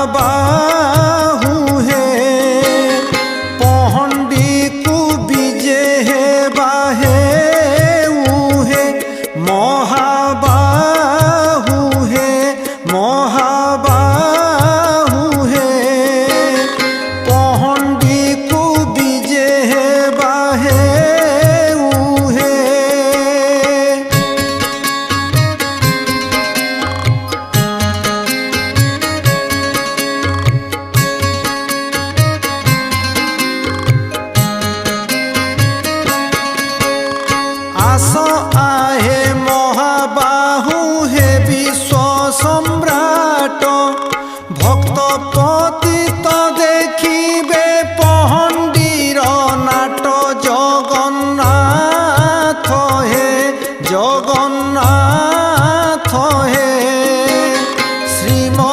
महाबाहु हे पहंडी को बीजे हे बाहे उहे महाबाहु हे महाबाहु हे पहंडी को बीजे हे बाहे उहे। आस आहे महाबाहु हे विश्व सम्राट भक्त